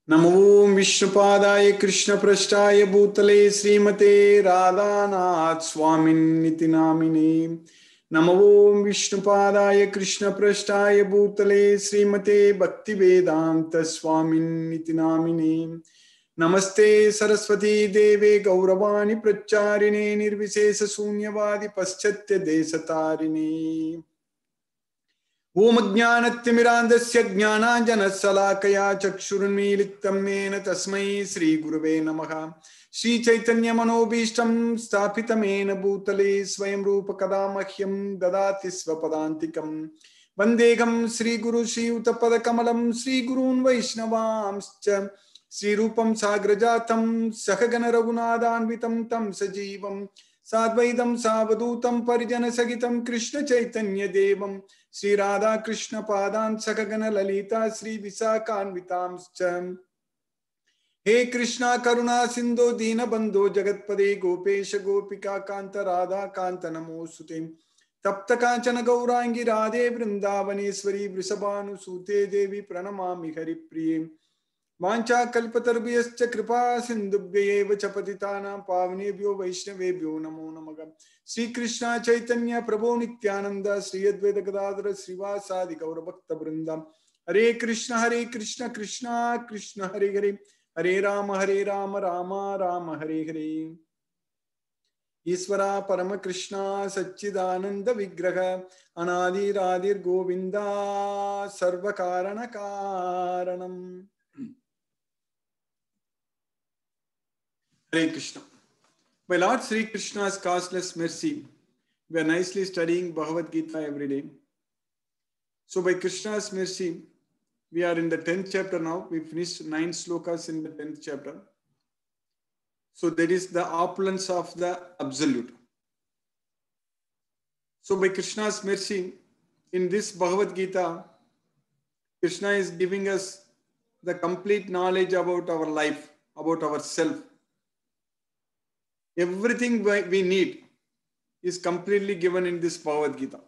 नमो विष्णुपादाय कृष्णपृष्ठाय भूतले श्रीमते राधानाथ स्वामिन्निति नामिने। नमो विष्णुपादाय कृष्णपृष्ठाय भूतले श्रीमते भक्तिवेदांत स्वामिन्निति नामिने। नमस्ते सरस्वती देवे गौरवाणी प्रचारिणे निर्विशेष शून्यवादी पश्चात्य देशतारिणे। ओम ज्ञानतिमिरान्धस्य ज्ञानाञ्जनशलाकया चक्षुरुन्मीलितं येन तस्मै श्रीगुरवे नमः। श्रीचैतन्यमनोभीष्टं स्थापितं येन भूतले स्वयं रूपकदा मह्यं ददाति स्वपदान्तिकं। वन्देऽहं श्रीगुरु श्रीयुतपदकमलं श्रीगुरून् वैष्णवांश्च श्रीरूपं साग्रजातं सहगण रघुनाथान्वितं तं सजीवं साद्वैतं सावधूतं परिजनसहितं कृष्ण चैतन्य देवं श्री राधा कृष्ण पादान् सकगण ललिता श्री विशाखान्वितांश्च। हे कृष्णा करुणा सिंधो दीनबंधो जगत्पदे गोपेश गोपिका कांत राधा कांत नमोस्तुते। तप्त कांचन गौरांगी राधे वृंदावनेश्वरी वृषभानुसूते देवी प्रणमामि हरिप्रिये। वाञ्छा कल्पतरुभ्यश्च कृपा सिन्धुभ्यैव च पतितानां पावनेभ्यो वैष्णवेभ्यो नमो नमः। श्री कृष्ण चैतन्य प्रभो नित्यानंद श्री अद्वैत गदाधर श्रीवासादि गौरभक्तवृंद। हरे कृष्ण कृष्ण कृष्ण हरे हरे हरे राम राम राम हरे हरे। ईश्वरा परम कृष्णा सच्चिदानंद विग्रह अनादिरादिर् गोविंदा सर्व कारण कारणम। Hare Krishna. By Lord Sri Krishna's causeless mercy, we are nicely studying Bhagavad Gita every day. So by Krishna's mercy, we are in the 10th chapter now. We finished 9 slokas in the 10th chapter. So that is the opulence of the absolute. So by Krishna's mercy, in this Bhagavad Gita, Krishna is giving us the complete knowledge about our life, about ourselves. Everything we need is completely given in this Bhagavad Gita.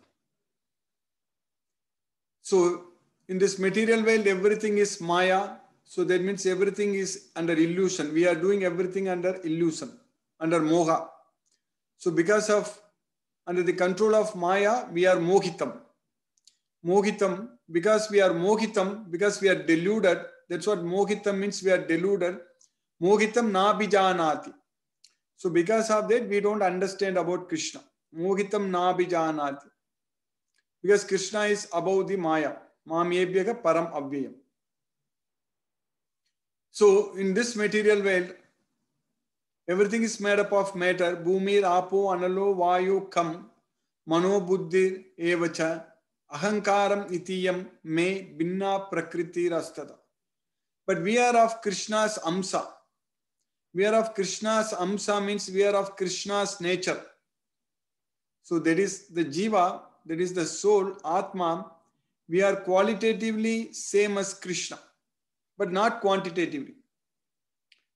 So in this material world, everything is Maya. So that means everything is under illusion. We are doing everything under illusion, under moha. So because of, under the control of Maya, we are mohitam. Mohitam, because we are mohitam, because we are deluded. That's what mohitam means, we are deluded. Mohitam na bijanati. So because of that, we don't understand about Krishna. Mohitam na bijanati. Because Krishna is above the Maya. Mamyebhyaga param avyayam. So in this material world, everything is made up of matter. Bhumir, apo, analo, vayu, kam, mano, buddhir, evacha, ahankaram, itiyam, me, binna, prakriti, rastada. But we are of Krishna's amsa. We are of Krishna's amsa means we are of Krishna's nature. So that is the jiva, that is the soul, atma. We are qualitatively same as Krishna, but not quantitatively.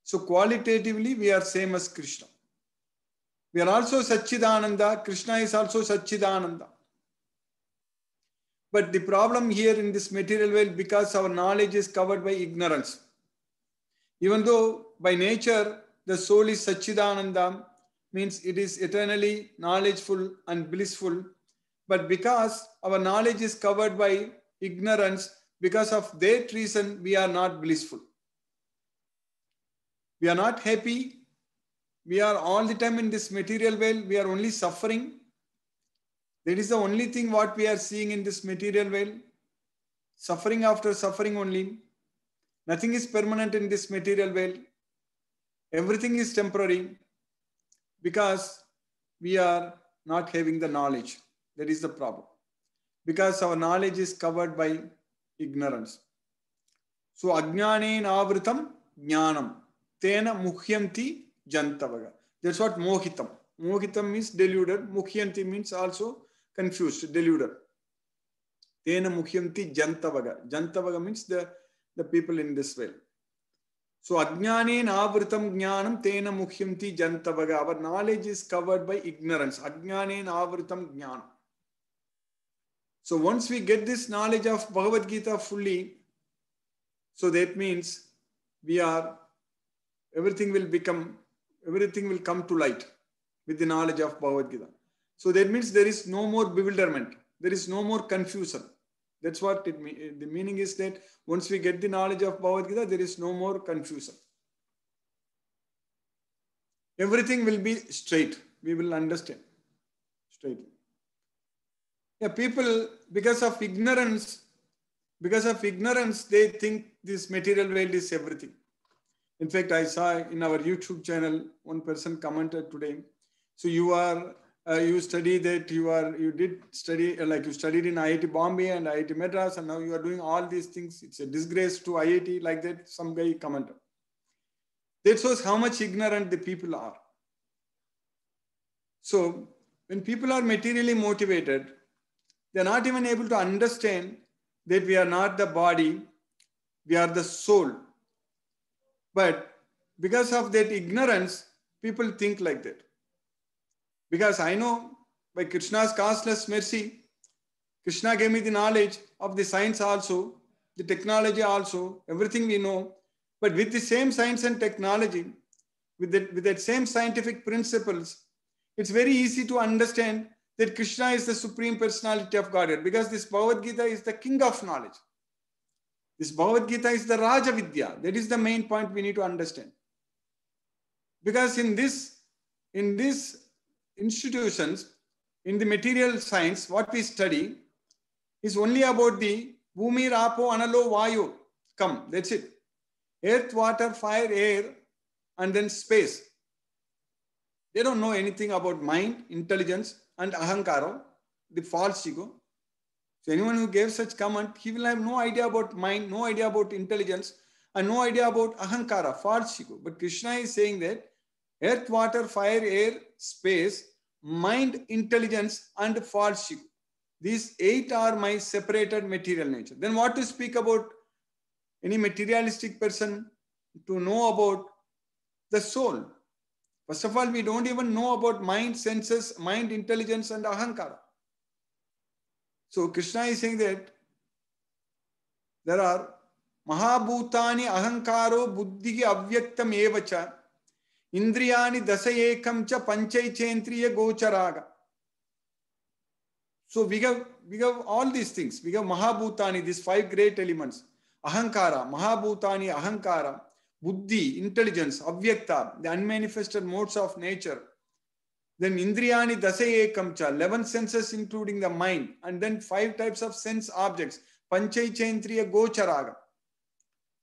So qualitatively, we are same as Krishna. We are also Satchidananda. Krishna is also Satchidananda. But the problem here in this material world, because our knowledge is covered by ignorance. Even though by nature, the soul is Satchidananda, means it is eternally knowledgeful and blissful. But because our knowledge is covered by ignorance, because of that reason, we are not blissful. We are not happy. We are all the time in this material world. We are only suffering. That is the only thing what we are seeing in this material world. Suffering after suffering only. Nothing is permanent in this material world. Everything is temporary because we are not having the knowledge. That is the problem. Because our knowledge is covered by ignorance. So ajnanena avritam jnanam tena muhyanti jantavaga. That's what mohitam. Mohitam means deluded. Muhyanti means also confused, deluded. Tena muhyanti jantavaga. Jantavaga means the people in this world. So ajnanena avritam jnanam tena muhyanti jantavaga. Our knowledge is covered by ignorance. Ajnanena avritam jnanam. So once we get this knowledge of Bhagavad Gita fully, so that means everything will come to light with the knowledge of Bhagavad Gita. So that means there is no more bewilderment. There is no more confusion. That's what the meaning is, that once we get the knowledge of Bhagavad Gita, there is no more confusion. Everything will be straight. We will understand straight. Yeah, people, because of ignorance, they think this material world is everything. In fact, I saw in our YouTube channel, one person commented today. So you studied in IIT Bombay and IIT Madras, and now you are doing all these things. It's a disgrace to IIT, like that. Some guy commented. That shows how much ignorant the people are. So when people are materially motivated, they are not even able to understand that we are not the body, we are the soul. But because of that ignorance, people think like that. Because I know by Krishna's causeless mercy, Krishna gave me the knowledge of the science also, the technology also, everything we know. But with the same science and technology, with that same scientific principles, it's very easy to understand that Krishna is the Supreme Personality of Godhead, because this Bhagavad Gita is the king of knowledge. This Bhagavad Gita is the Raja Vidya. That is the main point we need to understand. Because in these institutions, in the material science, what we study is only about the Bhumi, Rapo, Analo, Vayu. Come, that's it. Earth, water, fire, air, and then space. They don't know anything about mind, intelligence, and ahankara, the false ego. So anyone who gave such comment, he will have no idea about mind, no idea about intelligence, and no idea about ahankara, false ego. But Krishna is saying that earth, water, fire, air, space, mind, intelligence, and false ego. These 8 are my separated material nature. Then what to speak about any materialistic person to know about the soul? First of all, we don't even know about mind, senses, mind, intelligence, and ahankara. So Krishna is saying that there are Mahabhutani ahankaro buddhi avyaktam evacha indriyani dasayekam cha panchaicentriya gocharaga. So we have all these things. We have Mahabhutani, these 5 great elements. Ahankara, Mahabhutani, Ahankara, Buddhi, intelligence, Avyakta, the unmanifested modes of nature. Then Indriyani Dasayekam cha, 11 senses including the mind. And then 5 types of sense objects. Panchaicentriya Gocharaga.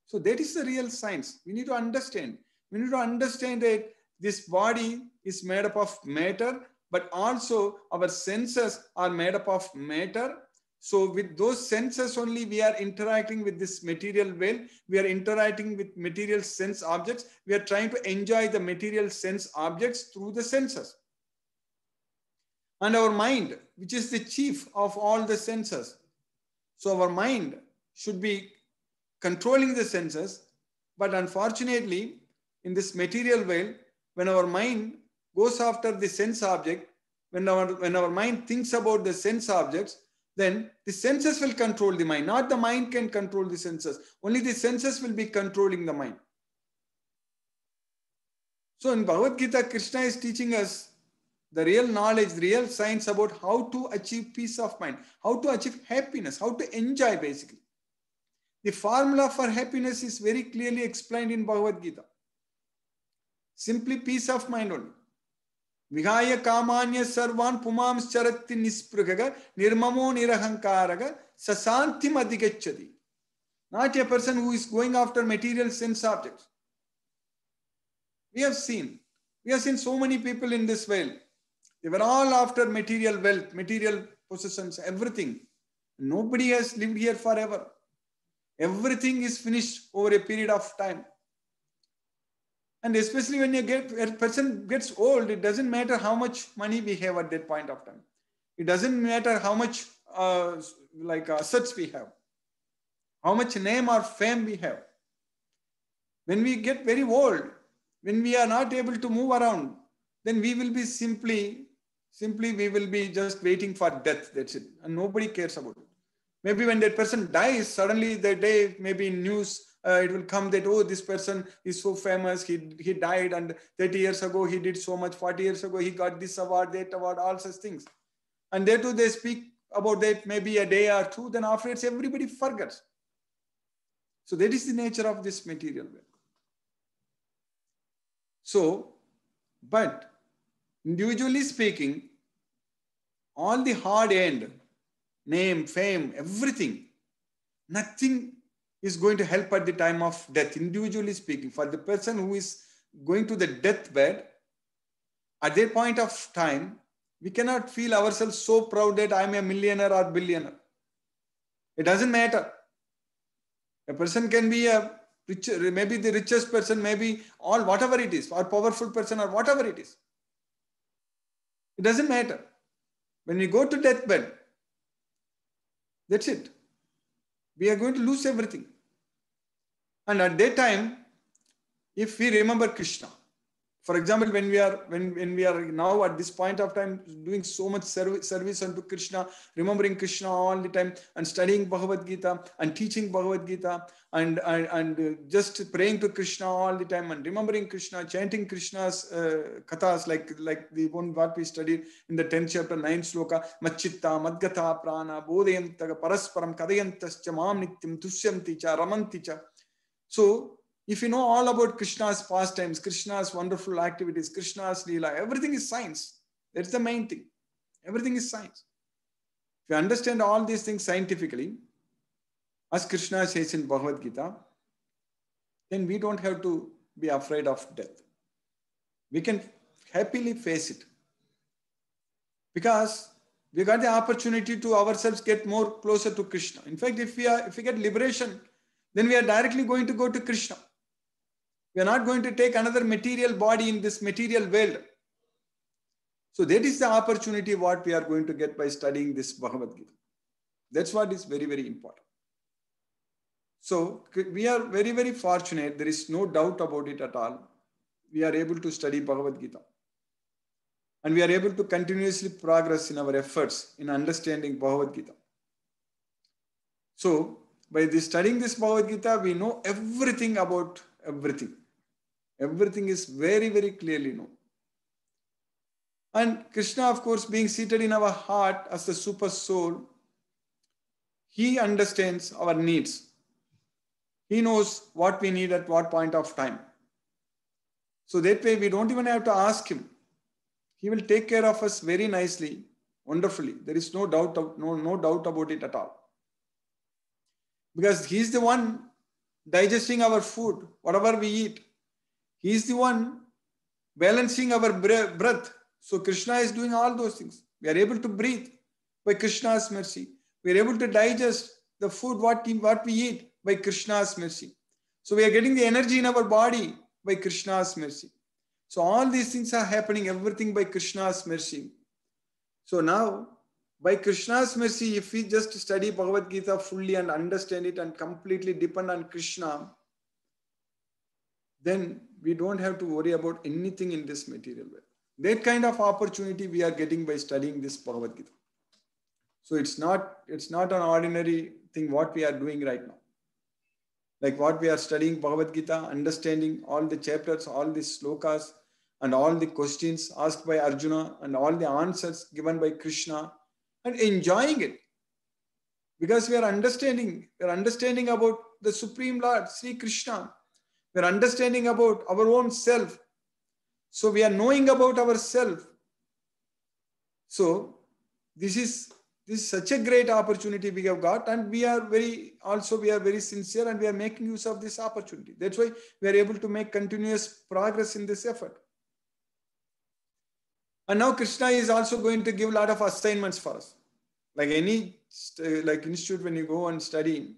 So that is the real science. We need to understand. We need to understand that this body is made up of matter, but also our senses are made up of matter. So with those senses only we are interacting with this material world. We are interacting with material sense objects. We are trying to enjoy the material sense objects through the senses. And our mind, which is the chief of all the senses. So our mind should be controlling the senses. But unfortunately, in this material world, when our mind goes after the sense object, when our mind thinks about the sense objects, then the senses will control the mind. Not the mind can control the senses. Only the senses will be controlling the mind. So in Bhagavad Gita, Krishna is teaching us the real knowledge, the real science about how to achieve peace of mind, how to achieve happiness, how to enjoy basically. The formula for happiness is very clearly explained in Bhagavad Gita. Simply peace of mind only. Vihaya kamanya sarvan pumams charati nispragaga nirmamo nirahankaraga sasantim adhigacchati. Not a person who is going after material sense objects. We have seen so many people in this world. They were all after material wealth, material possessions, everything. Nobody has lived here forever. Everything is finished over a period of time. And especially when a person gets old, it doesn't matter how much money we have at that point of time. It doesn't matter how much assets we have, how much name or fame we have. When we get very old, when we are not able to move around, then we will be simply we will be just waiting for death. That's it. And nobody cares about it. Maybe when that person dies, suddenly that day maybe in news it will come that, oh, this person is so famous, he died, and 30 years ago he did so much, 40 years ago he got this award, that award, all such things. And there too they speak about that maybe a day or two, then afterwards everybody forgets. So that is the nature of this material world. So, but individually speaking, all the hard-earned name, fame, everything, nothing is going to help at the time of death, individually speaking. For the person who is going to the deathbed, at that point of time, we cannot feel ourselves so proud that I'm a millionaire or billionaire. It doesn't matter. A person can be a richer, maybe the richest person, maybe all whatever it is, or powerful person or whatever it is. It doesn't matter. When we go to deathbed, that's it. We are going to lose everything. And at that time, if we remember Krishna, for example, when we are now at this point of time doing so much service unto Krishna, remembering Krishna all the time, and studying Bhagavad Gita and teaching Bhagavad Gita, and just praying to Krishna all the time and remembering Krishna, chanting Krishna's kathas, like the one what we studied in the 10th chapter, 9th sloka, Machitta, Madgata, Prana, Bodhayantaga, Parasparam, Kadayantascha, Mam Nityam, Tushyanti cha, Ramanti cha. So, if you know all about Krishna's pastimes, Krishna's wonderful activities, Krishna's Leela, everything is science. That's the main thing. Everything is science. If you understand all these things scientifically, as Krishna says in Bhagavad Gita, then we don't have to be afraid of death. We can happily face it. Because we got the opportunity to ourselves get more closer to Krishna. In fact, if we get liberation, then we are directly going to go to Krishna. We are not going to take another material body in this material world. So that is the opportunity what we are going to get by studying this Bhagavad Gita. That's what is very, very important. So we are very, very fortunate. There is no doubt about it at all. We are able to study Bhagavad Gita. And we are able to continuously progress in our efforts in understanding Bhagavad Gita. So by studying this Bhagavad Gita, we know everything about everything. Everything is very, very clearly known. And Krishna, of course, being seated in our heart as the super soul, he understands our needs. He knows what we need at what point of time. So that way we don't even have to ask him. He will take care of us very nicely, wonderfully. There is no doubt about it at all. Because he is the one digesting our food, whatever we eat. He is the one balancing our breath. So Krishna is doing all those things. We are able to breathe by Krishna's mercy. We are able to digest the food what we eat by Krishna's mercy. So we are getting the energy in our body by Krishna's mercy. So all these things are happening, everything by Krishna's mercy. So now, by Krishna's mercy, if we just study Bhagavad Gita fully and understand it and completely depend on Krishna, then we don't have to worry about anything in this material world. That kind of opportunity we are getting by studying this Bhagavad Gita. So it's not an ordinary thing what we are doing right now. Like what we are studying Bhagavad Gita, understanding all the chapters, all the slokas, and all the questions asked by Arjuna, and all the answers given by Krishna, and enjoying it. Because we are understanding about the Supreme Lord, Sri Krishna. We are understanding about our own self. So we are knowing about ourselves. So this is such a great opportunity we have got, and we are very sincere, and we are making use of this opportunity. That's why we are able to make continuous progress in this effort. And now Krishna is also going to give a lot of assignments for us. Like any institute when you go and study.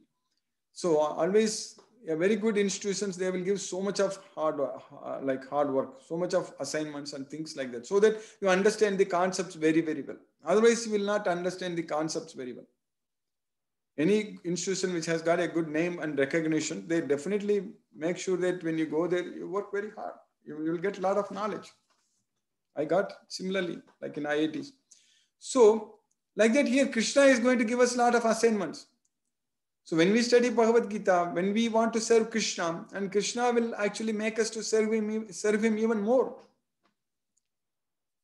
So always very good institutions, they will give so much of hard work, so much of assignments and things like that, so that you understand the concepts very, very well. Otherwise, you will not understand the concepts very well. Any institution which has got a good name and recognition, they definitely make sure that when you go there, you work very hard. You will get a lot of knowledge. I got similarly, like in IITs. So, like that here, Krishna is going to give us a lot of assignments. So when we study Bhagavad Gita, when we want to serve Krishna, and Krishna will actually make us to serve him even more.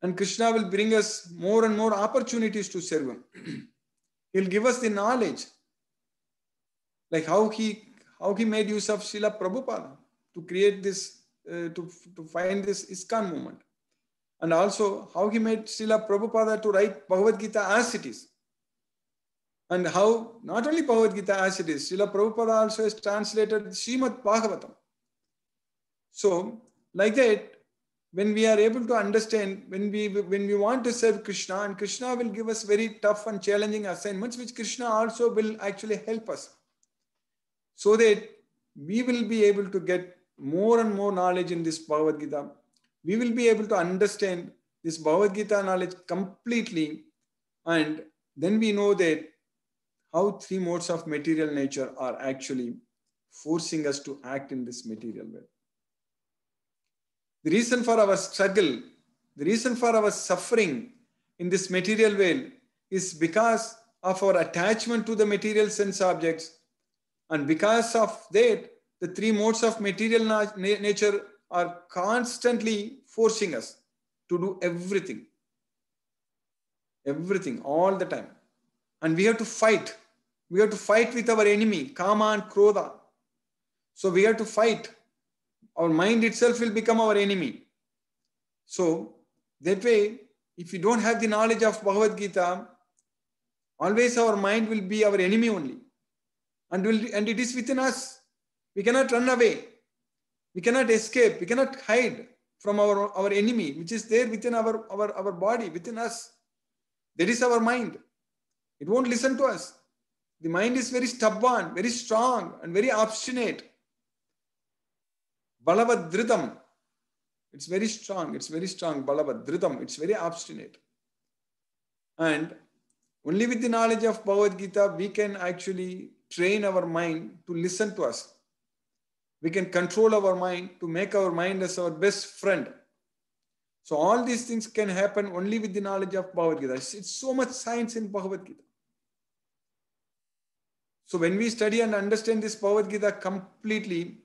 And Krishna will bring us more and more opportunities to serve him. He'll give us the knowledge, like how he made use of Srila Prabhupada to create this, to find this ISKCON movement. And also how he made Srila Prabhupada to write Bhagavad Gita as it is. And how not only Bhagavad Gita as it is, Srila Prabhupada also has translated Srimad Bhagavatam. So like that, when we are able to understand, when we want to serve Krishna, and Krishna will give us very tough and challenging assignments, which Krishna also will actually help us, so that we will be able to get more and more knowledge in this Bhagavad Gita. We will be able to understand this Bhagavad Gita knowledge completely, and then we know that how three modes of material nature are actually forcing us to act in this material way. The reason for our struggle, the reason for our suffering in this material world is because of our attachment to the material sense objects. And because of that, the three modes of material nature are constantly forcing us to do everything. Everything, all the time. And we have to fight. We have to fight with our enemy, Kama and Krodha. So we have to fight. Our mind itself will become our enemy. So that way, if we don't have the knowledge of Bhagavad Gita, always our mind will be our enemy only. And it is within us. We cannot run away. We cannot escape. We cannot hide from our enemy, which is there within our body, within us. That is our mind. It won't listen to us. The mind is very stubborn, very strong, and very obstinate. Balavad Dhritam. It's very strong. It's very strong. Balavad Dhritam. It's very obstinate. And only with the knowledge of Bhagavad Gita, we can actually train our mind to listen to us. We can control our mind to make our mind as our best friend. So all these things can happen only with the knowledge of Bhagavad Gita. It's so much science in Bhagavad Gita. So when we study and understand this Bhagavad Gita completely,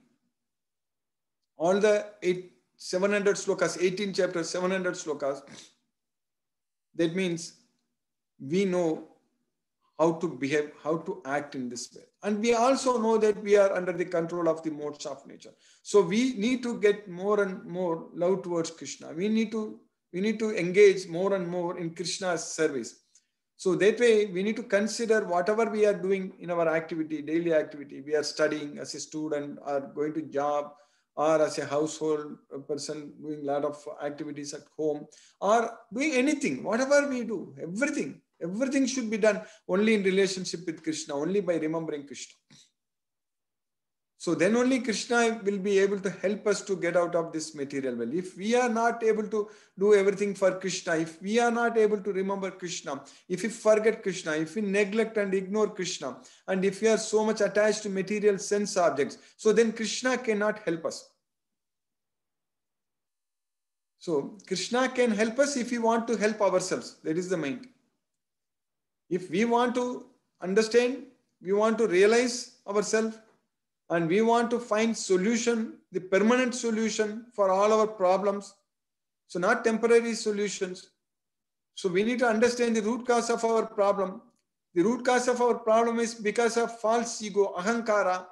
all the 700 slokas, 18 chapters, 700 slokas, that means we know how to behave, how to act in this way. And we also know that we are under the control of the modes of nature. So we need to get more and more love towards Krishna. We need to engage more and more in Krishna's service. So that way, we need to consider whatever we are doing in our activity, daily activity. We are studying as a student, or going to job, or as a household person doing a lot of activities at home, or doing anything, whatever we do, everything should be done only in relationship with Krishna, only by remembering Krishna. So then only Krishna will be able to help us to get out of this material world. If we are not able to do everything for Krishna, if we are not able to remember Krishna, if we forget Krishna, if we neglect and ignore Krishna, and if we are so much attached to material sense objects, so then Krishna cannot help us. So Krishna can help us if we want to help ourselves. That is the main thing. If we want to understand, we want to realize ourselves, and we want to find solution, the permanent solution for all our problems. So not temporary solutions. So we need to understand the root cause of our problem. The root cause of our problem is because of false ego, ahankara.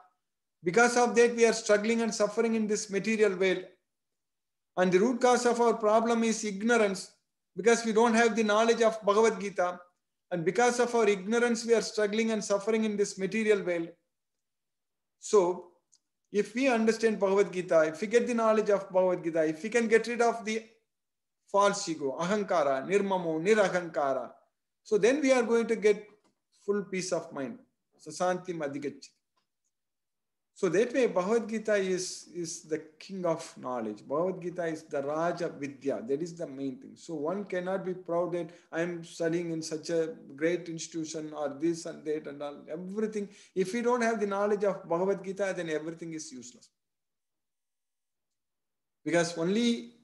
Because of that, we are struggling and suffering in this material world. And the root cause of our problem is ignorance, because we don't have the knowledge of Bhagavad Gita. And because of our ignorance, we are struggling and suffering in this material world. So, if we understand Bhagavad Gita, if we get the knowledge of Bhagavad Gita, if we can get rid of the false ego, ahankara, nirmamo, nirahankara, so then we are going to get full peace of mind. Sasanti madhigacchati. So that way, Bhagavad Gita is the king of knowledge. Bhagavad Gita is the Raja Vidya. That is the main thing. So one cannot be proud that I am studying in such a great institution or this and that and all, everything. If we don't have the knowledge of Bhagavad Gita, then everything is useless. Because only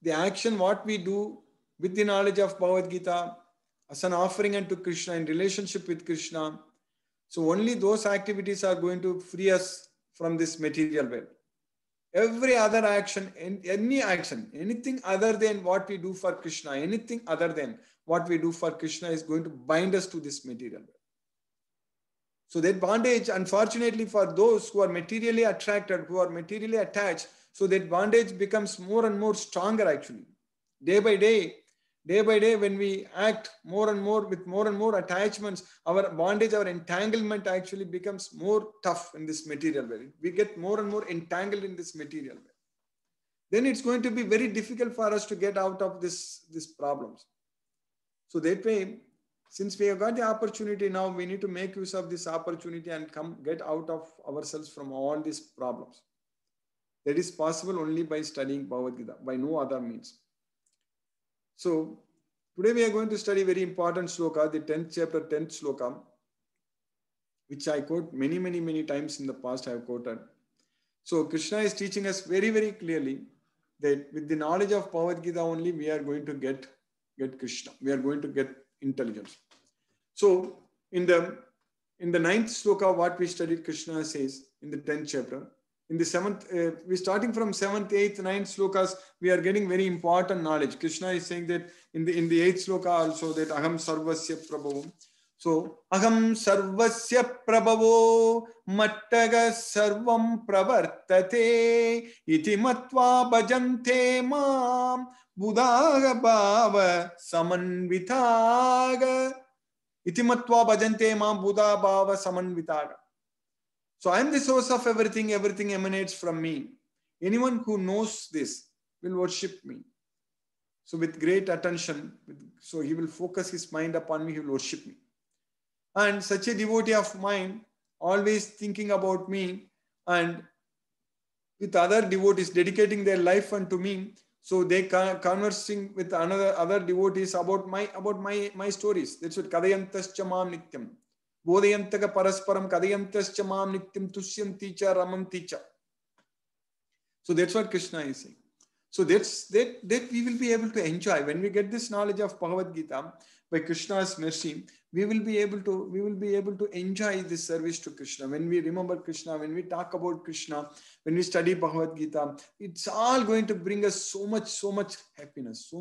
the action, what we do with the knowledge of Bhagavad Gita as an offering unto Krishna in relationship with Krishna, So only those activities are going to free us from this material world. Every other action, any action, anything other than what we do for Krishna, anything other than what we do for Krishna is going to bind us to this material world. So that bondage, unfortunately, for those who are materially attracted, who are materially attached, so that bondage becomes more and more stronger actually. Day by day, when we act more and more with more and more attachments, our bondage, our entanglement actually becomes more tough in this material world. We get more and more entangled in this material world. Then it's going to be very difficult for us to get out of these problems. So that way, since we have got the opportunity now, we need to make use of this opportunity and get out of ourselves from all these problems. That is possible only by studying Bhagavad Gita, by no other means. So today we are going to study very important sloka, the 10th chapter, 10th sloka, which I quote many times in the past I have quoted. So Krishna is teaching us very, very clearly that with the knowledge of Bhagavad Gita only, we are going to get Krishna. We are going to get intelligence. So in the 9th sloka, what we studied, Krishna says in the 10th chapter, in the 7th, we're starting from 7th, 8th, 9th slokas, we are getting very important knowledge. Krishna is saying that in the 8th sloka also that Aham Sarvasya Prabhavam. So Aham Sarvasya Prabhavo Mattaga Sarvam Pravartate Iti Matva Bhajante Mam Buddhaga Bhava Samanvitaga Iti Matva Bhajante Mam Buddha Bhava Samanvitaga. So I am the source of everything. Everything emanates from me. Anyone who knows this will worship me. So with great attention, so he will focus his mind upon me, he will worship me. And such a devotee of mine, always thinking about me and with other devotees dedicating their life unto me, so they conversing with other devotees about my stories. That's what Kadayantascha Mam Nityam. Bodhayantaka Parasparam Kadayantascha Mam Nityam Tushyanti Cha Ramanti Cha. So that's what Krishna is saying. So that we will be able to enjoy when we get this knowledge of Bhagavad Gita by Krishna's mercy. We will be able to enjoy this service to Krishna. When we remember Krishna, when we talk about Krishna, when we study Bhagavad Gita, it's all going to bring us so much happiness, so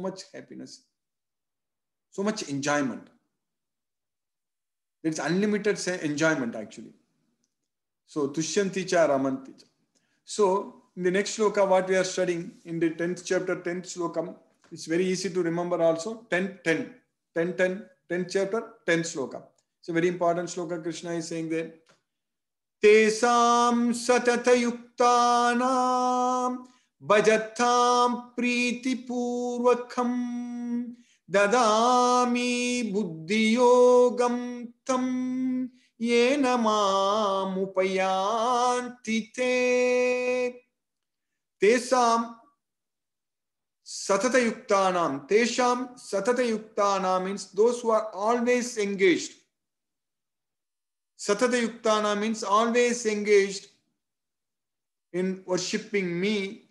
much enjoyment. It's unlimited enjoyment actually. So Tushyanti Cha Ramanti Cha. So in the next sloka, what we are studying in the 10th chapter, 10th sloka, it's very easy to remember also. 10th chapter, 10th sloka. It's a very important sloka. Krishna is saying that Tesam satata yuktanam bhajatam priti purvakam dadami buddhi yogam tam yena mam upayanti te. Tesam satata yuktanam. Tesham satata yuktanam means those who are always engaged. Satata yuktana means always engaged in worshipping me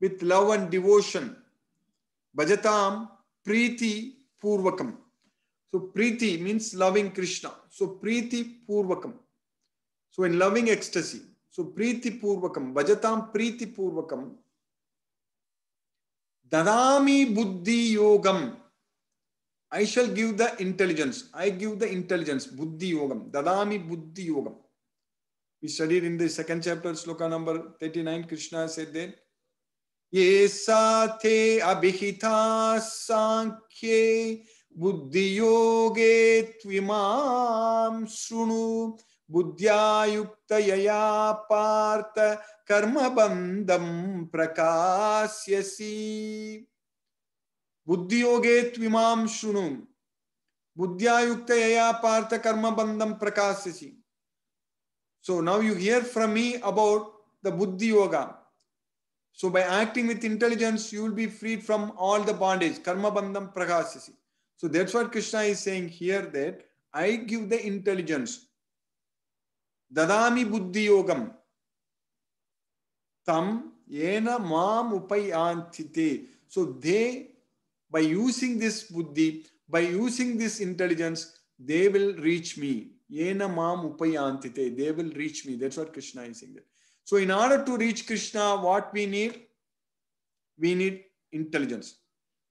with love and devotion. Bhajatam priti purvakam. So priti means loving Krishna. So priti purvakam. So in loving ecstasy. So priti purvakam. Bhajatam priti purvakam. Dadami buddhi yogam. I shall give the intelligence. I give the intelligence. Buddhi yogam. Dadami buddhi yogam. We studied in the 2nd chapter, sloka number 39. Krishna said that Yesa te abhihita sankhye buddhi yoge tvimam shrunu buddhya yukta yaya partha karma bandham prakasyasi. Buddhi yoge tvimam shunu. Buddhya yukta yaya partha karma bandham prakasyasi. So now you hear from me about the buddhi yoga. So by acting with intelligence, you will be freed from all the bondage. Karma bandham prakasyasi. So that's what Krishna is saying here, that I give the intelligence. Dadami buddhi yogam. Tam yena mam upayantite. So they, by using this buddhi, by using this intelligence, they will reach me. Yena mam upayantite. They will reach me. That's what Krishna is saying there. So in order to reach Krishna, what we need? We need intelligence.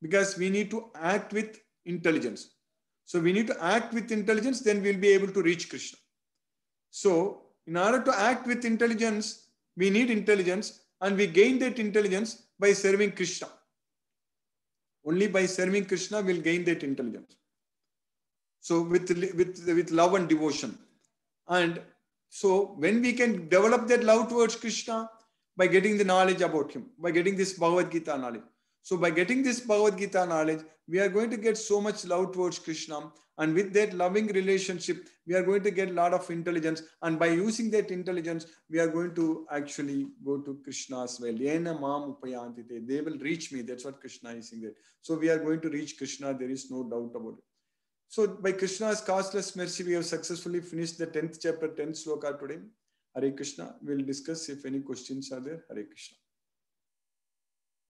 Because we need to act with intelligence. So we need to act with intelligence, then we'll be able to reach Krishna. So in order to act with intelligence, we need intelligence, and we gain that intelligence by serving Krishna. Only by serving Krishna we'll gain that intelligence. So with love and devotion. And so when we can develop that love towards Krishna, by getting the knowledge about him, by getting this Bhagavad Gita knowledge. So by getting this Bhagavad Gita knowledge, we are going to get so much love towards Krishna. And with that loving relationship, we are going to get a lot of intelligence. And by using that intelligence, we are going to actually go to Krishna's well. Yena mam upayantite. They will reach me. That's what Krishna is saying there. So we are going to reach Krishna. There is no doubt about it. So by Krishna's causeless mercy, we have successfully finished the 10th chapter, 10th sloka today. Hare Krishna. We'll discuss if any questions are there. Hare Krishna.